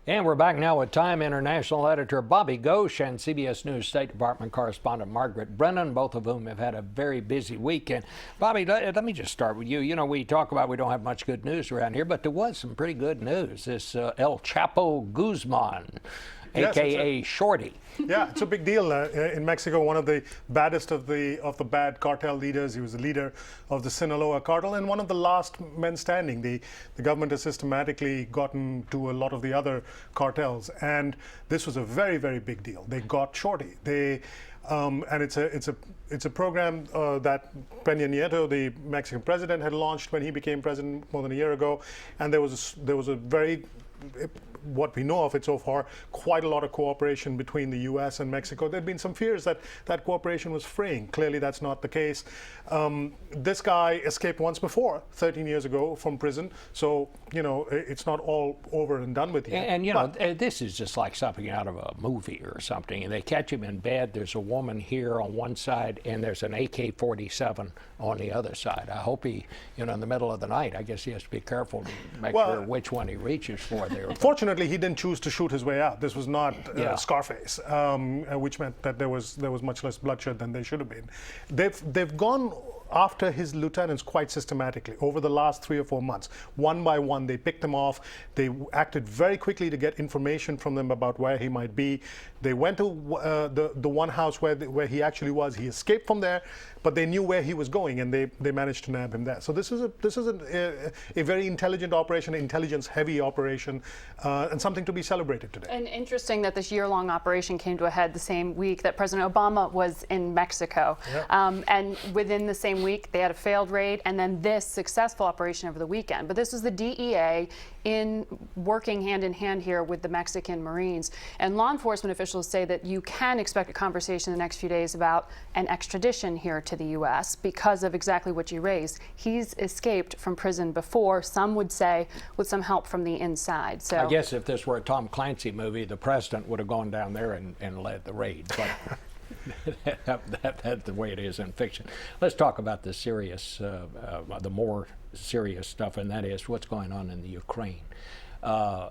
And we're back now with Time International Editor Bobby Ghosh and CBS News State Department Correspondent Margaret Brennan, both of whom have had a very busy weekend. Bobby, let me just start with you. You know, we talk about we don't have much good news around here, but there was some pretty good news. This El Chapo Guzman, a.k.a. Shorty. Yeah, it's a big deal in Mexico. One of the baddest of the bad cartel leaders. He was the leader of the Sinaloa cartel and one of the last men standing. The government has systematically gotten to a lot of the other cartels, and this was a very, very big deal. They got Shorty. And it's a program that Peña Nieto, the Mexican president, had launched when he became president more than a year ago, and there was a very, what we know of it so far, quite a lot of cooperation between the U.S. and Mexico. There had been some fears that that cooperation was fraying. Clearly, that's not the case. This guy escaped once before, 13 years ago, from prison. So, you know, it's not all over and done with yet. And you know, this is just like something out of a movie or something. And they catch him in bed. There's a woman here on one side, and there's an AK-47 on the other side. I hope he, you know, in the middle of the night, I guess he has to be careful to make sure which one he reaches for there. Fortunately, he didn't choose to shoot his way out. This was not Scarface, which meant that there was much less bloodshed than there should have been. They've gone after his lieutenants quite systematically over the last 3 or 4 months. One by one, they picked them off. They acted very quickly to get information from them about where he might be. They went to the one house where he actually was. He escaped from there, but they knew where he was going, and they managed to nab him there. So this is a very intelligent operation, intelligence-heavy operation, and something to be celebrated today. And interesting that this year-long operation came to a head the same week that President Obama was in Mexico. Yep. And within the same week, they had a failed raid, and then this successful operation over the weekend. But this was the DEA in working hand in hand here with the Mexican Marines. And law enforcement officials say that you can expect a conversation in the next few days about an extradition here to the U.S. because of exactly what you raised. He's escaped from prison before, some would say, with some help from the inside. So I guess if this were a Tom Clancy movie, the president would have gone down there and led the raid. But that's the way it is in fiction. Let's talk about the serious, the more serious stuff, and that is what's going on in the Ukraine.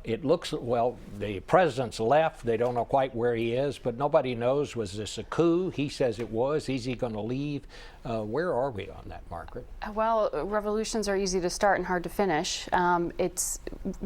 It looks, well, the president's left. They don't know quite where he is, but nobody knows. Was this a coup? He says it was. Is he going to leave? Where are we on that, Margaret? Well, revolutions are easy to start and hard to finish. It's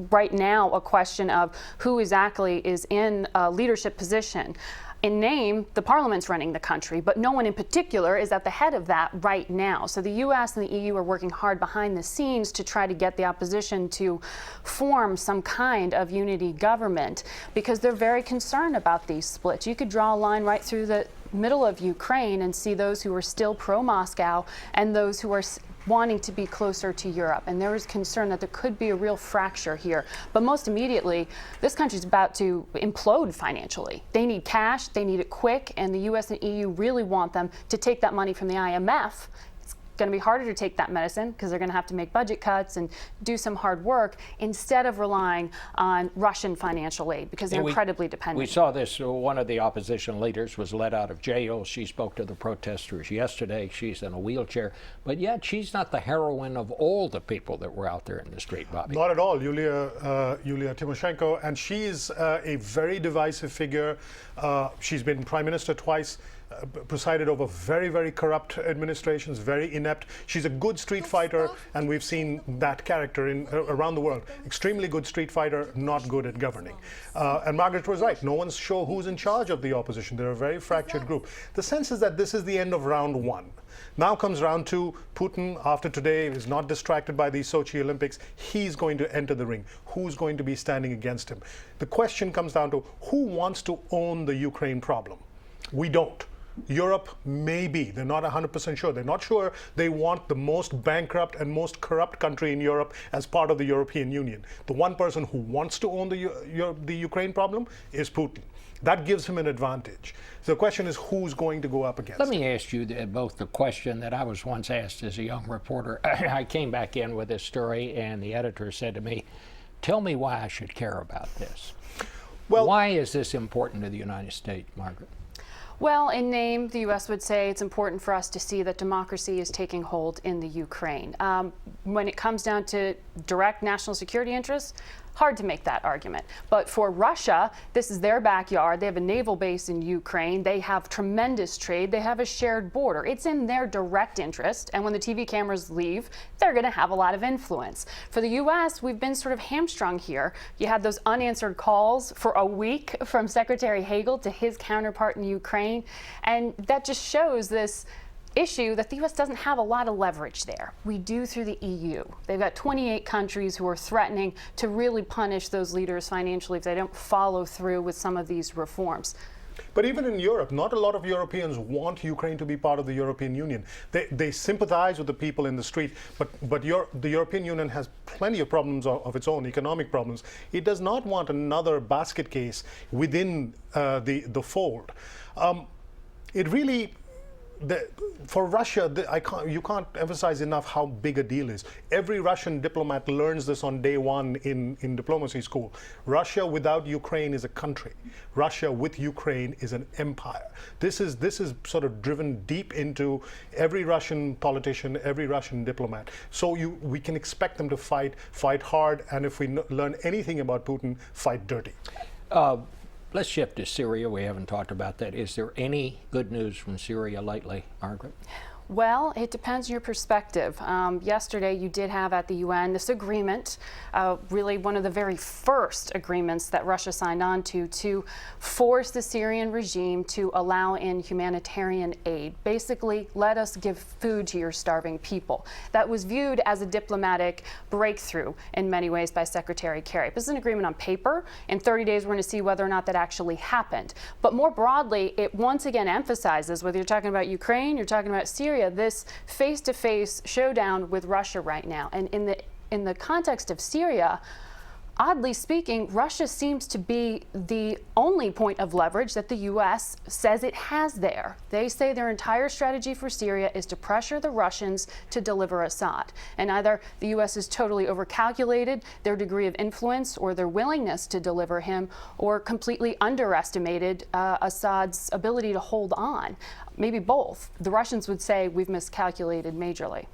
right now a question of who exactly is in a leadership position. In name, the parliament's running the country, but no one in particular is at the head of that right now. So the U.S. and the EU are working hard behind the scenes to try to get the opposition to form some kind of unity government because they're very concerned about these splits. You could draw a line right through the middle of Ukraine and see those who are still pro-Moscow and those who are wanting to be closer to Europe. And there is concern that there could be a real fracture here. But most immediately, this country is about to implode financially. They need cash, they need it quick, and the US and EU really want them to take that money from the IMF. It's going to be harder to take that medicine because they're going to have to make budget cuts and do some hard work instead of relying on Russian financial aid because they're incredibly dependent. We saw this. One of the opposition leaders was let out of jail. She spoke to the protesters yesterday. She's in a wheelchair, but yet she's not the heroine of all the people that were out there in the street, Bobby. Not at all, Yulia Tymoshenko, and she's a very divisive figure. She's been prime minister twice. Presided over very, very corrupt administrations, very inept. She's a good street fighter, and we've seen that character around the world. Extremely good street fighter, not good at governing. And Margaret was right. No one's sure who's in charge of the opposition. They're a very fractured group. The sense is that this is the end of round one. Now comes round two. Putin, after today, is not distracted by these Sochi Olympics. He's going to enter the ring. Who's going to be standing against him? The question comes down to who wants to own the Ukraine problem? We don't. Europe, maybe. They're not 100% sure. They're not sure they want the most bankrupt and most corrupt country in Europe as part of the European Union. The one person who wants to own the Ukraine problem is Putin. That gives him an advantage. So the question is who's going to go up against him. Let me ask you both the question that I was once asked as a young reporter. I came back in with this story, and the editor said to me, tell me why I should care about this. Well, why is this important to the United States, Margaret? Well, in name, the U.S. would say it's important for us to see that democracy is taking hold in the Ukraine. When it comes down to direct national security interests, Hard to make that argument. But for Russia, this is their backyard. They have a naval base in Ukraine. They have tremendous trade. They have a shared border. It's in their direct interest. And when the TV cameras leave, they're going to have a lot of influence. For the U.S., we've been sort of hamstrung here. You had those unanswered calls for a week from Secretary Hagel to his counterpart in Ukraine. And that just shows this issue that the U.S. doesn't have a lot of leverage there. We do through the EU. They've got 28 countries who are threatening to really punish those leaders financially if they don't follow through with some of these reforms. But even in Europe, not a lot of Europeans want Ukraine to be part of the European Union. They sympathize with the people in the street, but the European Union has plenty of problems of its own, economic problems. It does not want another basket case within the fold. It really, for Russia, you can't emphasize enough how big a deal is. Every Russian diplomat learns this on day one in diplomacy school. Russia without Ukraine is a country. Russia with Ukraine is an empire. This is sort of driven deep into every Russian politician, every Russian diplomat. So we can expect them to fight hard, and if we learn anything about Putin, fight dirty. Let's shift to Syria. We haven't talked about that. Is there any good news from Syria lately, Margaret? Well, it depends on your perspective. Yesterday, you did have at the UN this agreement, really one of the very first agreements that Russia signed on to force the Syrian regime to allow in humanitarian aid. Basically, let us give food to your starving people. That was viewed as a diplomatic breakthrough in many ways by Secretary Kerry. This is an agreement on paper. In 30 days, we're going to see whether or not that actually happened. But more broadly, it once again emphasizes, whether you're talking about Ukraine, you're talking about Syria, this face-to-face showdown with Russia right now. And in the context of Syria, oddly speaking, Russia seems to be the only point of leverage that the U.S. says it has there. They say their entire strategy for Syria is to pressure the Russians to deliver Assad. And either the U.S. has totally overcalculated their degree of influence or their willingness to deliver him, or completely underestimated Assad's ability to hold on. Maybe both. The Russians would say we've miscalculated majorly.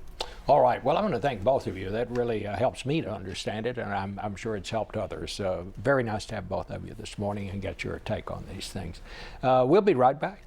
All right. Well, I want to thank both of you. That really helps me to understand it, and I'm sure it's helped others. Very nice to have both of you this morning and get your take on these things. We'll be right back.